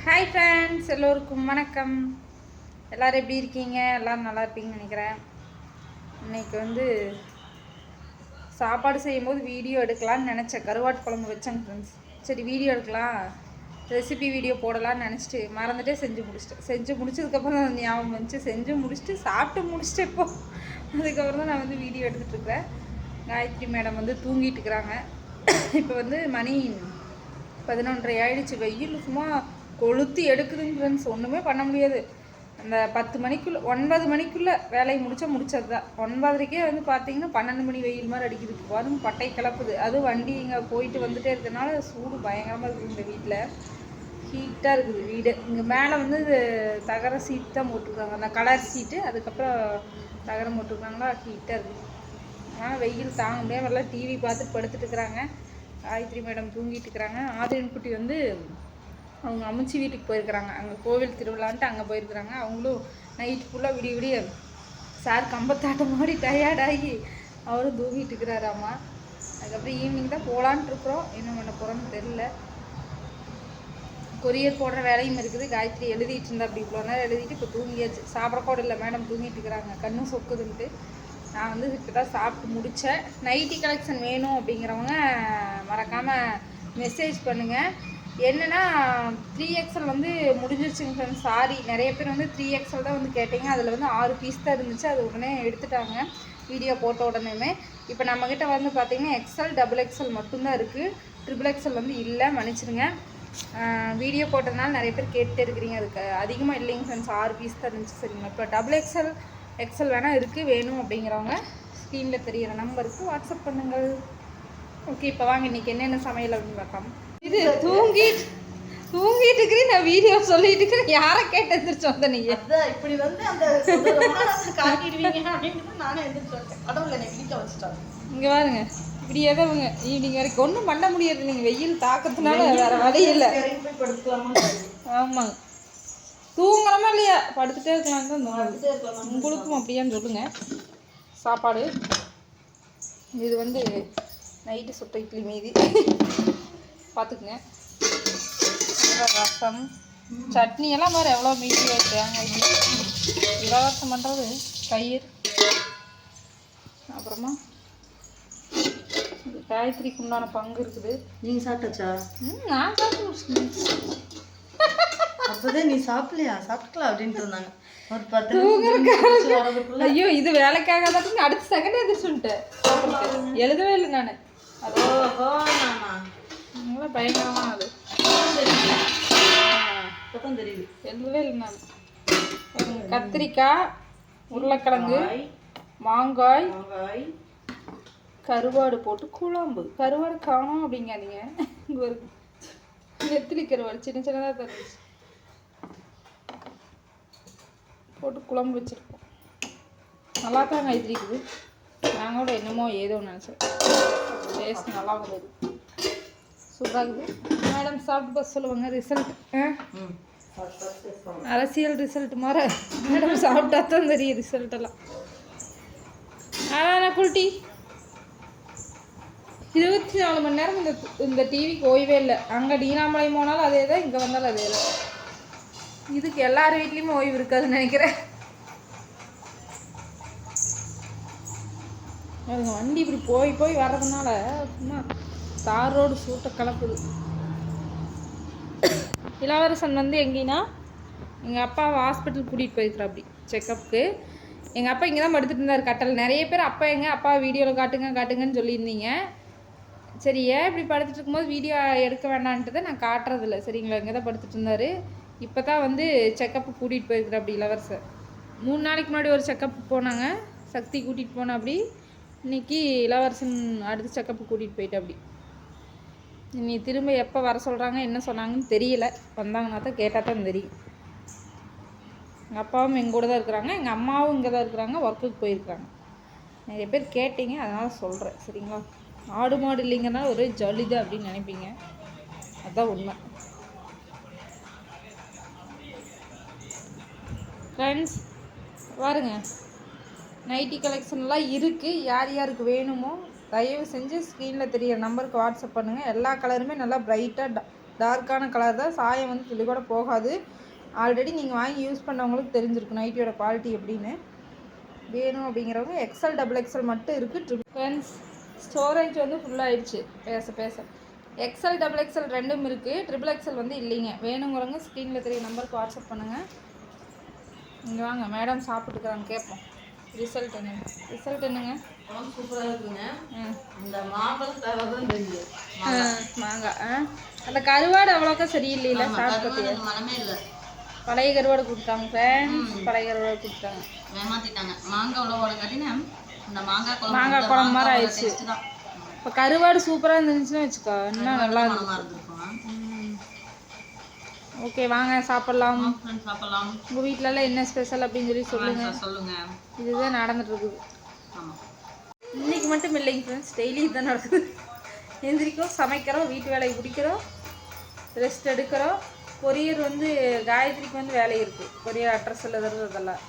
Hi friends, எல்லோருக்கும் வணக்கம். எல்லோரும் எப்படி இருக்கீங்க? எல்லோரும் நல்லா இருப்பீங்கன்னு நினைக்கிறேன். இன்றைக்கி வந்து சாப்பாடு செய்யும்போது வீடியோ எடுக்கலான்னு நினச்சேன். கருவாட்டு குழம்பு வச்சேங்க ஃப்ரெண்ட்ஸ். சரி வீடியோ எடுக்கலாம், ரெசிபி வீடியோ போடலான்னு நினச்சிட்டு மறந்துட்டே செஞ்சு முடிச்சதுக்கப்புறம் தான் ஞாபகம் வந்துச்சு. செஞ்சு முடிச்சுட்டு சாப்பிட்டு முடிச்சுட்டு அதுக்கப்புறம் தான் நான் வந்து வீடியோ எடுத்துகிட்ருக்கிறேன். காயத்ரி மேடம் வந்து தூங்கிட்டு இருக்கிறாங்க. இப்போ வந்து மணி 11:30 ஆயிடுச்சு. வெயில் சும்மா கொளுத்தி எடுக்குதுங்க ஃப்ரெண்ட்ஸ். ஒன்றுமே பண்ண முடியாது. அந்த 9 மணிக்குள்ளே வேலையை முடிச்சது தான். 9:30க்கே வந்து பார்த்தீங்கன்னா 12 மணி வெயில் மாதிரி அடிக்குது. வரும் பட்டை கிளப்புது. அதுவும் வண்டி இங்கே போயிட்டு வந்துட்டே இருக்கிறதுனால சூடு பயங்கரமாக இருக்குது. இந்த வீட்டில் ஹீட்டாக இருக்குது வீடு. இங்கே மேலே வந்து தகர சீட் தான் போட்டிருக்காங்க, அந்த கலர் சீட்டு. அதுக்கப்புறம் தகரம் போட்டிருக்காங்களா, ஹீட்டாக இருக்குது. ஆனால் வெயில் தாங்க முடியாமல் எல்லாம் டிவி பார்த்துட்டு படுத்துட்டு இருக்கிறாங்க. காயத்ரி மேடம் தூங்கிட்டு இருக்கிறாங்க. ஆதிரன் குட்டி வந்து அவங்க அம்ச்சி வீட்டுக்கு போயிருக்கிறாங்க. அங்கே கோவில் திருவிழான்ட்டு அங்கே போயிருக்கிறாங்க. அவங்களும் நைட்டு ஃபுல்லாக விடிய சார் கம்பத்தாட்டம் மாதிரி டயர்டாகி அவரும் தூங்கிட்டு இருக்கிறாராம்மா. அதுக்கப்புறம் ஈவினிங் தான் போகலான்ட்டு இருக்கிறோம். என்ன பண்ண போகிறோன்னு தெரில. கொரியர் போடுற வேலையும் இருக்குது. காயத்ரி எழுதிட்டு இருந்தா, அப்படி இவ்வளோ நேரம் எழுதிட்டு இப்போ தூங்கியாச்சு. சாப்பிடக்கூட இல்லை, மேடம் தூங்கிட்டு இருக்கிறாங்க. கண்ணும் சொக்குதுன்ட்டு. நான் வந்து இப்போ தான் சாப்பிட்டு முடித்தேன். நைட்டி கலெக்ஷன் வேணும் அப்படிங்கிறவங்க மறக்காமல் மெசேஜ் பண்ணுங்கள். என்னென்னா 3XL வந்து முடிஞ்சிருச்சுங்க ஃப்ரெண்ட்ஸ். சாரி, நிறைய பேர் வந்து 3XL தான் வந்து கேட்டீங்க. அதில் வந்து 6 பீஸ் தான் இருந்துச்சு. அது உடனே எடுத்துட்டாங்க வீடியோ போட்ட உடனேயுமே. இப்போ நம்மக்கிட்ட வந்து பார்த்திங்கன்னா XL, XXL மட்டும்தான் இருக்குது. XXL வந்து இல்லை, மன்னிச்சிருங்க. வீடியோ போட்டதுனால நிறைய பேர் கேட்டுகிட்டே இருக்கிறீங்க. அதுக்கு அதிகமாக இல்லைங்க ஃப்ரெண்ட்ஸ், 6 பீஸ் தான் இருந்துச்சு. சரிங்களா? இப்போ XXL, XL வேணால் இருக்குது. வேணும் அப்படிங்கிறவங்க ஸ்க்ரீனில் தெரிகிற நம்பருக்கு வாட்ஸ்அப் பண்ணுங்கள். ஓகே, இப்போ வாங்க இன்றைக்கி என்னென்ன சமையல் அப்படின்னு பார்க்கலாம். இது தூங்கிட்டு இருக்கிறேன். நான் வீடியோ சொல்லிட்டு இருக்கிறேன். யாரை கேட்டு எந்திரிச்சு வந்த நீங்க? இப்படி வந்து அந்த காட்டிடுவீங்க அப்படின்னு நானே எந்திரிச்சு வந்தேன். கடவுளை என்னை வீட்டில் வச்சுட்டாங்க. இங்கே பாருங்க, இப்படி எதவங்க ஈவினிங் வரைக்கும் ஒன்றும் பண்ண முடியாது. நீங்கள் வெயில் தாக்கத்தினால வேற வழி இல்லை. ஆமாங்க, தூங்குறமா இல்லையா? படுத்துட்டே இருக்கலாம் தான். உங்களுக்கும் அப்படியான்னு சொல்லுங்க. சாப்பாடு இது வந்து நைட்டு சுட்ட இட்லி மீதி பார்த்துக்குங்க. ரசம், சட்னி எல்லாம் மாதிரி எவ்வளோ மீதி வைக்கிறாங்க. இலவசம் பண்ணுறது தயிர். அப்புறமா காயத்ரிக்கு உண்டான பங்கு இருக்குது. நீங்கள் சாப்பிட்டாச்சா? நான் சாப்பிட்டு முடிச்சுட்டேன். அப்போதே நீ சாப்பிடலையா? சாப்பிட்டுக்கலாம் அப்படின்ட்டு இருந்தாங்க. ஒரு 10 ஐயோ, இது வேலைக்காக தான் அடுத்த செகண்ட் எதிர்ச்சுட்டேன். எழுதவே இல்லை நான். அதோ பயங்கரமா அது தெரியுது. எழுதவே இல்லை நான். கத்திரிக்காய், உருளைக்கிழங்கு, மாங்காய், கருவாடு போட்டு குழம்பு. கருவாடு காணும் அப்படிங்காதீங்க. இங்கே ஒரு நெத்திலி கருவாடு சின்ன சின்னதாக தருந்துச்சு, போட்டு குழம்பு வச்சுருக்கோம். நல்லா தான் கைத்திரிக்குது. நாங்கள் கூட என்னமோ ஏதோ நினச்சோம். டேஸ்ட் நல்லா வந்தது, சூப்பராக இருக்குது. மேடம் சாப்பிட்டு பார்த்து சொல்லுவாங்க ரிசல்ட். அரசியல் ரிசல்ட் மாதிரி மேடம் சாப்பிட்டா தான் தெரியும் ரிசல்ட்டெல்லாம். ஆனால் குல்ட்டி 24 மணி நேரம் இந்த டிவிக்கு ஓய்வே இல்லை. அங்கே டீனாமலை போனாலும் அதே தான், இங்கே வந்தாலும் அதே தான். இதுக்கு எல்லார் வீட்லேயுமே ஓய்வு இருக்காதுன்னு நினைக்கிறேன். வண்டி இப்படி போய் வர்றதுனால சும்மா தார் ரோடு சூட்டை கலப்புது. இளவரசன் வந்து எங்கேன்னா எங்கள் அப்பா ஹாஸ்பிட்டல் கூட்டிகிட்டு போயிருக்கிறா அப்படி செக்கப்புக்கு. எங்கள் அப்பா இங்கே தான் படுத்துட்டு இருந்தார் கட்டல். நிறைய பேர் அப்பா அப்பா வீடியோவில் காட்டுங்கன்னு சொல்லியிருந்தீங்க. சரி, ஏன் இப்படி படுத்துட்டு இருக்கும்போது வீடியோ எடுக்க வேண்டான்ட்டு தான் நான் காட்டுறதில்ல. சரிங்களா? இங்கே தான் படுத்துட்டு இருந்தார். இப்போ தான் வந்து செக்கப்பு கூட்டிகிட்டு போயிருக்குற அப்படி இளவரசர். 3 நாளைக்கு முன்னாடி ஒரு செக்கப் போனாங்க, சக்தி கூட்டிகிட்டு போனேன் அப்படி. இன்றைக்கி இளவரசன் அடுத்த செக்கப்பு கூட்டிகிட்டு போயிட்டு அப்படி. இனி திரும்ப எப்போ வர சொல்கிறாங்க, என்ன சொன்னாங்கன்னு தெரியல. வந்தாங்கன்னா தான் கேட்டால் தான் தெரியும். எங்கள் அப்பாவும் எங்கள் கூட தான் இருக்கிறாங்க, எங்கள் அம்மாவும் இங்கே தான் இருக்கிறாங்க, ஒர்க்குக்கு போயிருக்கிறாங்க. நிறைய பேர் கேட்டீங்க, அதனால் சொல்கிறேன். சரிங்களா? ஆடு மாடு இல்லைங்கன்னா ஒரே ஜாலி தான் அப்படின்னு நினைப்பீங்க. அதுதான் உண்மை. ஃப்ரெண்ட்ஸ் பாருங்க, நைட்டி கலெக்ஷன்லாம் இருக்குது. யார் யாருக்கு வேணுமோ தயவு செஞ்சு ஸ்க்ரீனில் தெரியிற நம்பருக்கு வாட்ஸ்அப் பண்ணுங்கள். எல்லா கலருமே நல்லா ப்ரைட்டாக டார்க்கான கலர் தான், சாயம் வந்து துளி கூட போகாது. ஆல்ரெடி நீங்கள் வாங்கி யூஸ் பண்ணவங்களுக்கு தெரிஞ்சிருக்கும் நைட்டியோட குவாலிட்டி எப்படின்னு. வேணும் அப்படிங்கிறவங்க எக்ஸல் டபுள் எக்ஸல் மட்டும் இருக்குது. ஃப்ரெண்ட்ஸ் ஸ்டோரேஜ் வந்து ஃபுல்லாகிடுச்சு பேச பேச. எக்ஸல் டபுள் எக்ஸல் ரெண்டும் இருக்குது, ட்ரிபிள் எக்ஸல் வந்து இல்லைங்க. வேணுங்கிறவங்க ஸ்க்ரீனில் தெரிய நம்பருக்கு வாட்ஸ்அப் பண்ணுங்கள். இங்கே வாங்க மேடம் சாப்பிட்டுக்கிறாங்க, கேட்போம் ரிசல்ட் என்னங்க. ரிசல்ட் என்னங்க? சூப்பராக இருக்குங்க. இந்த மாம்பழம் தெரியுது மாங்காய். அந்த கருவாடு அவ்வளோக்கா சரியில்லையில சாப்பிட்டு மனமே இல்லை. பழைய கருவாடு கொடுத்தாங்க ஃப்ரெண்ட்ஸ், பழைய கருவாடு கொடுத்தாங்க. ஏமாத்திட்டாங்க. மாங்காய் உள்ள உடங்காட்டினா இந்த மாங்காய் குழம்பு மாதிரி ஆயிடுச்சு. இப்போ கருவாடு சூப்பராக இருந்துச்சுன்னு வச்சுக்கோ, இன்னும் நல்லா இருந்துருக்கும். ஓகே வாங்க சாப்பிட்லாம். உங்கள் வீட்டிலலாம் என்ன ஸ்பெஷல் அப்படின்னு சொல்லி சொல்லுங்கள். இதுதான் நடந்துட்டு இருக்குது. இன்றைக்கி மட்டும் இல்லைங்க ஃப்ரெண்ட்ஸ், டெய்லி இதுதான் நடக்குது. எந்திரிக்கிறோம், சமைக்கிறோம், வீட்டு வேலையை பிடிக்கிறோம், ரெஸ்ட் எடுக்கிறோம். கொரியர் வந்து காயத்ரிக்கு வந்து வேலை இருக்குது, கொரியர் அட்ரஸ் எழுதுறது அதெல்லாம்.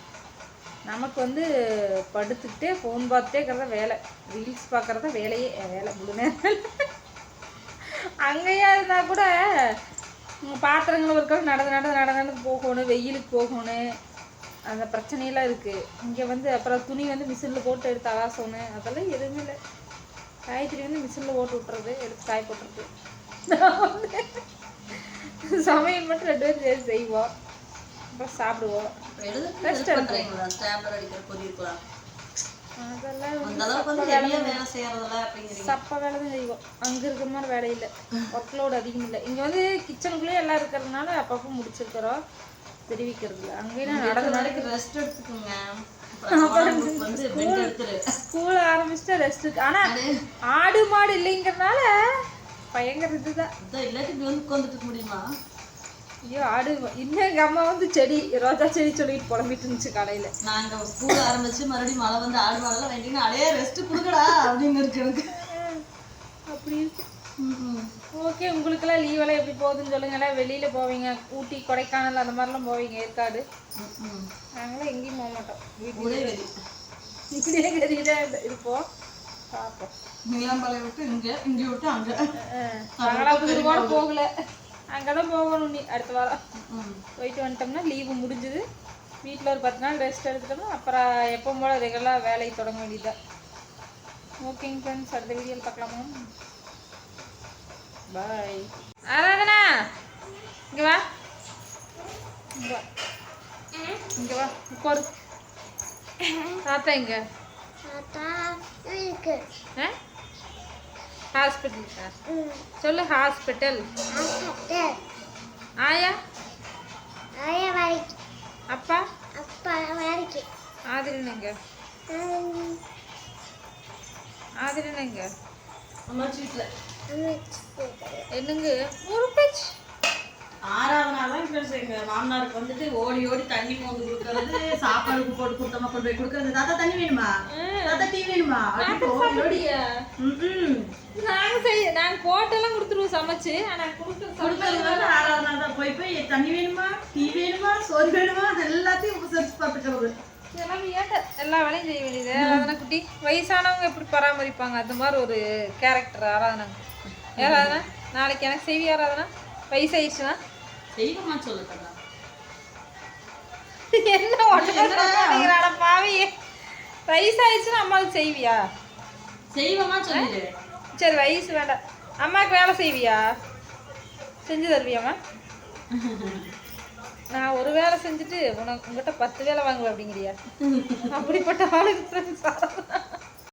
நமக்கு வந்து படுத்துக்கிட்டே ஃபோன் பார்த்துட்டே இருக்கிறத வேலை, ரீல்ஸ் பார்க்குறத வேலையே. வேலை முழு நேரம். அங்கேயா இருந்தால் கூட பாத்திரங்கள் ஒரு காலம் நடந்து போகணும், வெயிலுக்கு போகணும், அந்த பிரச்சனையெல்லாம் இருக்குது. இங்கே வந்து அப்புறம் துணி வந்து மிஷினில் போட்டு எடுத்து அலாசணும், அதெல்லாம் எதுவுமே இல்லை. காய்கறி வந்து மிஷினில் போட்டு விட்டுறது, எடுத்து காய போட்டுறது. சமையல் மட்டும் 2 பேரும் சேர்த்து செய்வோம், அப்புறம் சாப்பிடுவோம், ரெஸ்ட் எடுக்கிறோம். அதெல்லாம் சப்ப வேலை தான் செய்வோம். அங்கே இருக்கிற மாதிரி வேலை இல்லை, ஒர்க் லோடு அதிகம் இல்லை. இங்கே வந்து கிச்சனுக்குள்ளேயே எல்லாம் இருக்கிறதுனால அப்பப்போ முடிச்சிருக்கிறோம், தெரிவிக்கிறது. அங்கேயும் நடந்து ரெஸ்ட் எடுத்துக்கோங்க. ஸ்கூல் ஆரம்பிச்சுட்டா ரெஸ்ட் இருக்கு. ஆனால் ஆடு மாடு இல்லைங்கிறதுனால பயங்கர இதுதான். இல்லாட்டி வந்து உட்காந்துட்டு முடியுமா? ஐயோ ஆடு இன்னும் எங்கள் அம்மா வந்து செடி ரோஜா செடி சொல்லிட்டு புலம்பிட்டு இருந்துச்சு காலையில். நாங்கள் ஸ்கூல் ஆரம்பிச்சு மறுபடியும் மழை வந்து ஆடு மாடெல்லாம் வேண்டிங்கன்னா அடையே ரெஸ்ட் கொடுக்கடா அப்படின்னு இருக்கு எனக்கு. அப்படி இருக்கு. ஓகே, உங்களுக்கெல்லாம் லீவெல்லாம் எப்படி போகுதுன்னு சொல்லுங்களேன். வெளியில் போவீங்க, ஊட்டி கொடைக்கானல் அந்த மாதிரிலாம் போவீங்க, ஏற்காடு. நாங்களாம் எங்கேயும் போக மாட்டோம், இப்படியே கறியில இருப்போம், பார்ப்போம். நீலாம்பாளையம் விட்டு இங்கே விட்டு அங்கே மங்களாபுதூர் கூட போகல, அங்கே தான் போகணும். நீ அடுத்த வாரம் போயிட்டு வந்துட்டோம்னா லீவு முடிஞ்சுது. வீட்டில் ஒரு 10 நாள் ரெஸ்ட் எடுத்துட்டோம்னா அப்புறம் எப்போ போல ரெகுலராக வேலையை தொடங்க வேண்டியதுதான். ஓகேங்க ஃப்ரெண்ட்ஸ், அடுத்த வீடியோவில் பார்க்கலாமா? பாய். ஆராதனா இங்கே வா, இங்கே வா உட்காரு. தாத்தா எங்க? ஹாஸ்பிட்டலுக்கா? சொல்லு ஹாஸ்பிட்டல். ஆயா? அப்பா? ஆதிரனுங்க? ஆதிரனுங்க? என்னங்க ஒரு பேச்சு? 6வது நாள் தான் ஃப்ரெண்ட்ஸ் எங்கள் மாமனாருக்கு வந்துட்டு ஓடி ஓடி தண்ணி மோந்து கொடுக்கறது, சாப்பாடுக்கு போட்டு கொடுத்தமா கொண்டு போய் கொடுக்கறது. தாத்தா தண்ணி வேணுமா, தாத்தா டீ வேணுமா நாங்க போட்டெல்லாம் கொடுத்துருவோம் சமைச்சு. ஆனால் கொடுக்கறது வந்து 6வது நாள் தான் போய் போய் தண்ணி வேணுமா, டீ வேணுமா, சோறு வேணுமா எல்லாத்தையும் உபசரிச்சு பார்த்துக்கிறது. எல்லா வேலையும் செய்ய வேண்டியது. ஆராதனா குட்டி வயசானவங்க எப்படி பராமரிப்பாங்க அந்த மாதிரி ஒரு கேரக்டர் ஆராதனா. ஆராதனா நாளைக்கு எனக்கு செய்வி. ஆராதனா வயசாயிடுச்சுன்னா செய்வமா சொல்லுங்க. என்ன ஒன்றுங்கிறாட பாவி, வயசாயிடுச்சுன்னா அம்மாவுக்கு செய்வியா? செய்வமா சொல்லிடு. சரி வயசு வேண்டாம், அம்மாவுக்கு வேலை செய்வியா? செஞ்சு தருவியாம்மா? நான் ஒரு வேலை செஞ்சுட்டு உங்ககிட்ட 10 வேலை வாங்குவேன் அப்படிங்கிறியா? அப்படிப்பட்ட ஆளுக்கு